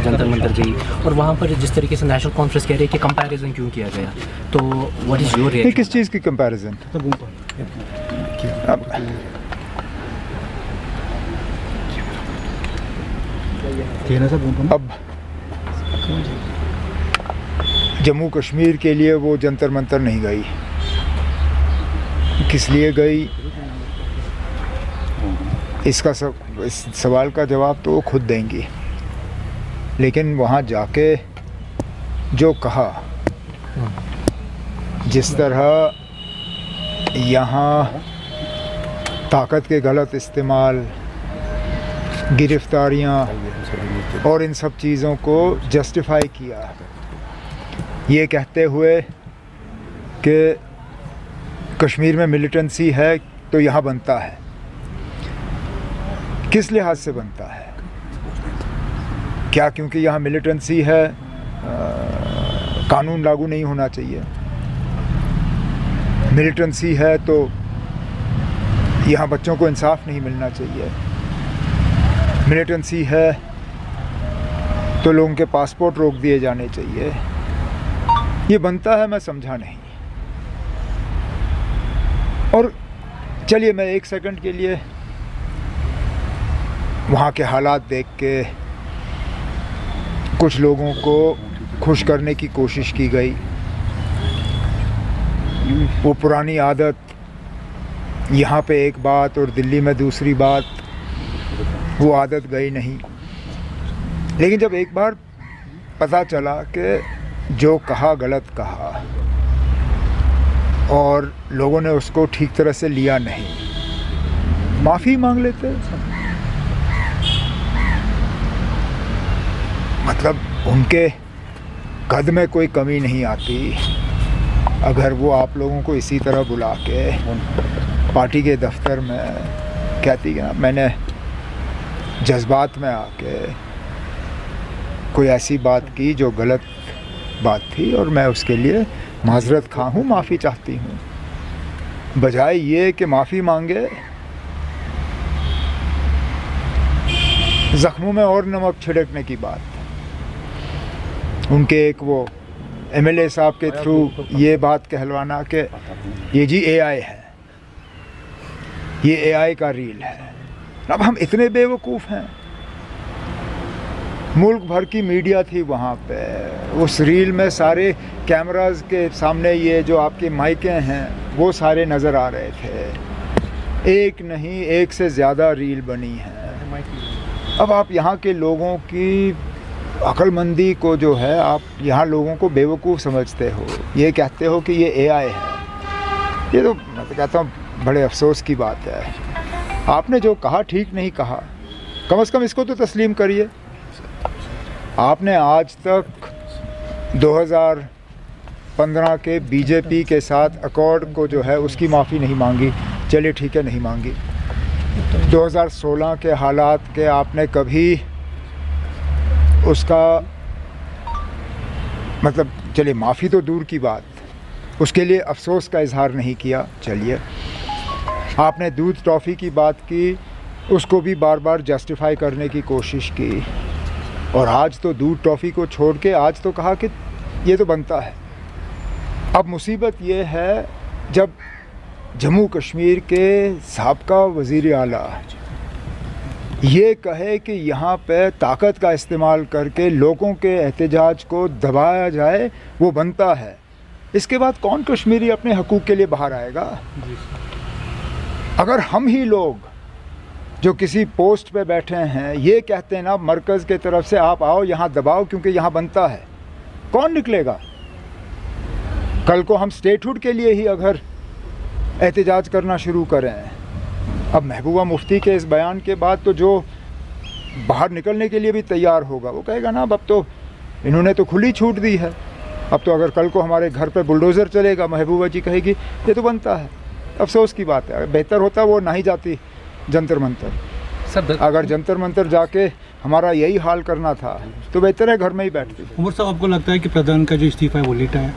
जंतर मंतर जी, और वहाँ पर जिस तरीके से नेशनल कॉन्फ्रेंस कह रही है कि कंपैरिजन क्यों किया गया, तो व्हाट इज़ योर रिएक्शन? किस चीज़ की कंपैरिजन? अब जम्मू कश्मीर के लिए वो जंतर मंतर नहीं गई, किस लिए गई इसका इस सवाल का जवाब तो वो खुद देंगी। लेकिन वहाँ जाके जो कहा, जिस तरह यहाँ ताकत के गलत इस्तेमाल, गिरफ्तारियाँ और इन सब चीज़ों को जस्टिफाई किया, ये कहते हुए कि कश्मीर में मिलिटेंसी है तो यहाँ बनता है। किस लिहाज से बनता है? क्या क्योंकि यहाँ मिलिटेंसी है कानून लागू नहीं होना चाहिए? मिलिटेंसी है तो यहाँ बच्चों को इंसाफ नहीं मिलना चाहिए? मिलिटेंसी है तो लोगों के पासपोर्ट रोक दिए जाने चाहिए? ये बनता है, मैं समझा नहीं। और चलिए मैं एक सेकंड के लिए वहाँ के हालात देख के कुछ लोगों को खुश करने की कोशिश की गई। वो पुरानी आदत, यहाँ पे एक बात और दिल्ली में दूसरी बात, वो आदत गई नहीं। लेकिन जब एक बार पता चला कि जो कहा गलत कहा और लोगों ने उसको ठीक तरह से लिया नहीं, माफ़ी मांग लेते। मतलब उनके कद में कोई कमी नहीं आती अगर वो आप लोगों को इसी तरह बुला के पार्टी के दफ्तर में कहती है, मैंने जज्बात में आके कोई ऐसी बात की जो गलत बात थी और मैं उसके लिए माजरत खा हूँ, माफ़ी चाहती हूँ, बजाय ये कि माफ़ी मांगे, ज़ख्मों में और नमक छिड़कने की बात। उनके एक वो एमएलए साहब के थ्रू ये बात कहलवाना कि ये जी एआई है, ये एआई का रील है। अब हम इतने बेवकूफ़ हैं, मुल्क भर की मीडिया थी वहाँ पे, उस रील में सारे कैमरास के सामने ये जो आपके माइकें हैं वो सारे नज़र आ रहे थे। एक नहीं, एक से ज़्यादा रील बनी हैं। अब आप यहाँ के लोगों की अक्लमंदी को जो है, आप यहाँ लोगों को बेवकूफ़ समझते हो, ये कहते हो कि ये एआई है। ये तो मैं तो कहता हूँ बड़े अफसोस की बात है। आपने जो कहा ठीक नहीं कहा, कम से कम इसको तो तस्लीम करिए। आपने आज तक 2015 के बीजेपी के साथ अकॉर्ड को जो है उसकी माफ़ी नहीं मांगी, चलिए ठीक है नहीं मांगी। 2016 के हालात के आपने कभी उसका मतलब, चलिए माफ़ी तो दूर की बात, उसके लिए अफसोस का इजहार नहीं किया। चलिए आपने दूध टॉफ़ी की बात की, उसको भी बार बार जस्टिफाई करने की कोशिश की, और आज तो दूध टॉफ़ी को छोड़ के आज तो कहा कि ये तो बनता है। अब मुसीबत ये है जब जम्मू कश्मीर के साबका वज़ीर आला ये कहे कि यहाँ पे ताकत का इस्तेमाल करके लोगों के एहतजाज को दबाया जाए, वो बनता है। इसके बाद कौन कश्मीरी अपने हकूक़ के लिए बाहर आएगा? अगर हम ही लोग जो किसी पोस्ट पे बैठे हैं ये कहते हैं ना मरकज़ के तरफ से आप आओ यहाँ दबाओ क्योंकि यहाँ बनता है, कौन निकलेगा? कल को हम स्टेटहुड के लिए ही अगर एहतजाज करना शुरू करें, अब महबूबा मुफ्ती के इस बयान के बाद तो जो बाहर निकलने के लिए भी तैयार होगा वो कहेगा ना अब तो इन्होंने तो खुली छूट दी है, अब तो अगर कल को हमारे घर पे बुलडोज़र चलेगा, महबूबा जी कहेगी ये तो बनता है। अफसोस की बात है, बेहतर होता वो ना ही जाती जंतर मंतर। अगर जंतर मंतर जाके हमारा यही हाल करना था तो बेहतर है घर में ही बैठती। उमर साहब, आपको लगता है कि प्रधान का जो इस्तीफा है वो लेटा है?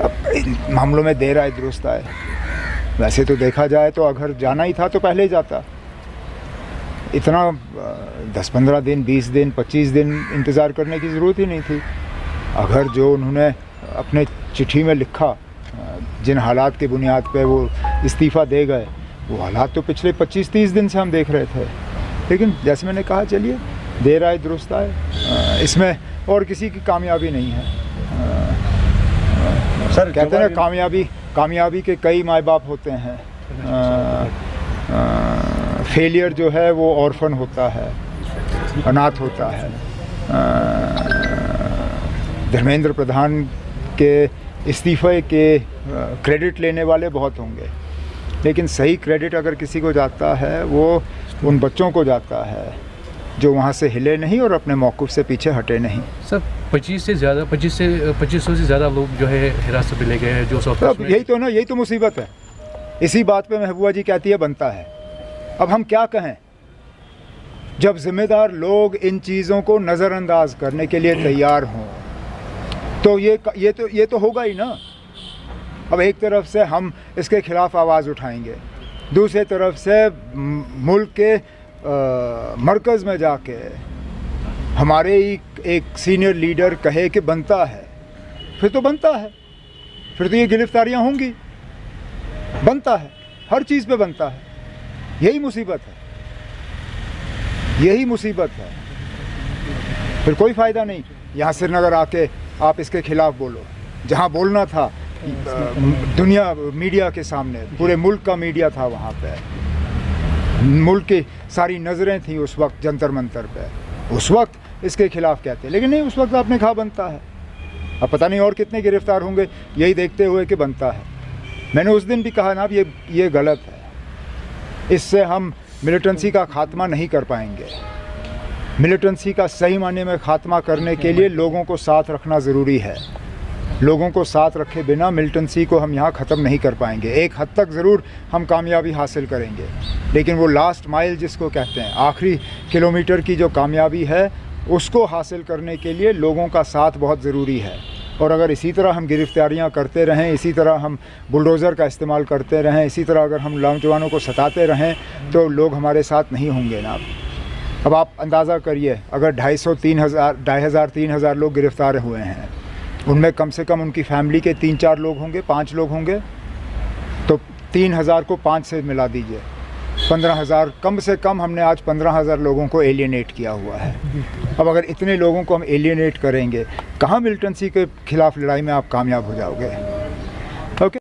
अब इन मामलों में देर आए दुरुस्त आए। वैसे तो देखा जाए तो अगर जाना ही था तो पहले ही जाता। इतना 10-15 दिन, 20 दिन, 25 दिन इंतज़ार करने की ज़रूरत ही नहीं थी। अगर जो उन्होंने अपने चिट्ठी में लिखा, जिन हालात की बुनियाद पे वो इस्तीफ़ा दे गए, वो हालात तो पिछले 25-30 दिन से हम देख रहे थे। लेकिन जैसे मैंने कहा, चलिए देर आए दुरुस्त आए, इसमें और किसी की कामयाबी नहीं है। सर कहते हैं कामयाबी के कई माँ बाप होते हैं। फेलियर जो है वो ऑर्फन होता है, अनाथ होता है। धर्मेंद्र प्रधान के इस्तीफ़े के क्रेडिट लेने वाले बहुत होंगे, लेकिन सही क्रेडिट अगर किसी को जाता है वो उन बच्चों को जाता है जो वहाँ से हिले नहीं और अपने मौक़िफ़ से पीछे हटे नहीं। सर 2500 से ज़्यादा लोग जो है हिरासत में ले गए हैं, जो अब यही तो मुसीबत है। इसी बात पे महबूबा जी कहती है बनता है। अब हम क्या कहें, जब ज़िम्मेदार लोग इन चीज़ों को नज़रअंदाज करने के लिए तैयार हों तो ये तो होगा ही ना। अब एक तरफ से हम इसके ख़िलाफ़ आवाज़ उठाएंगे, दूसरी तरफ से मुल्क के मरकज़ में जाके हमारे ही एक सीनियर लीडर कहे कि बनता है, फिर तो बनता है, फिर तो ये गिरफ्तारियां होंगी। बनता है, हर चीज़ पे बनता है। यही मुसीबत है। फिर कोई फ़ायदा नहीं यहाँ श्रीनगर आके आप इसके ख़िलाफ़ बोलो। जहाँ बोलना था दुनिया मीडिया के सामने, पूरे मुल्क का मीडिया था वहाँ पे, मुल्क की सारी नज़रें थी उस वक्त जंतर मंतर पे, उस वक्त इसके ख़िलाफ़ कहते। लेकिन नहीं, उस वक्त आपने कहा बनता है। अब पता नहीं और कितने गिरफ़्तार होंगे यही देखते हुए कि बनता है। मैंने उस दिन भी कहा ना, ये गलत है। इससे हम मिलिटेंसी का ख़ात्मा नहीं कर पाएंगे। मिलिटेंसी का सही मायने में ख़ात्मा करने के लिए लोगों को साथ रखना ज़रूरी है। लोगों को साथ रखे बिना मिलिटेंसी को हम यहाँ ख़त्म नहीं कर पाएंगे। एक हद तक ज़रूर हम कामयाबी हासिल करेंगे, लेकिन वो लास्ट माइल जिसको कहते हैं, आखिरी किलोमीटर की जो कामयाबी है, उसको हासिल करने के लिए लोगों का साथ बहुत ज़रूरी है। और अगर इसी तरह हम गिरफ्तारियाँ करते रहें, इसी तरह हम बुलडोज़र का इस्तेमाल करते रहें, इसी तरह अगर हम नौजवानों को सताते रहें तो लोग हमारे साथ नहीं होंगे ना। अब आप अंदाज़ा करिए, अगर 2,500-3,000 लोग गिरफ़्तार हुए हैं, उनमें कम से कम उनकी फैमिली के 3-4 लोग होंगे, 5 लोग होंगे, तो 3,000 को 5 से मिला दीजिए, 15,000। कम से कम हमने आज 15,000 लोगों को एलियनेट किया हुआ है। अब अगर इतने लोगों को हम एलियनेट करेंगे, कहाँ मिलिटेंसी के ख़िलाफ़ लड़ाई में आप कामयाब हो जाओगे।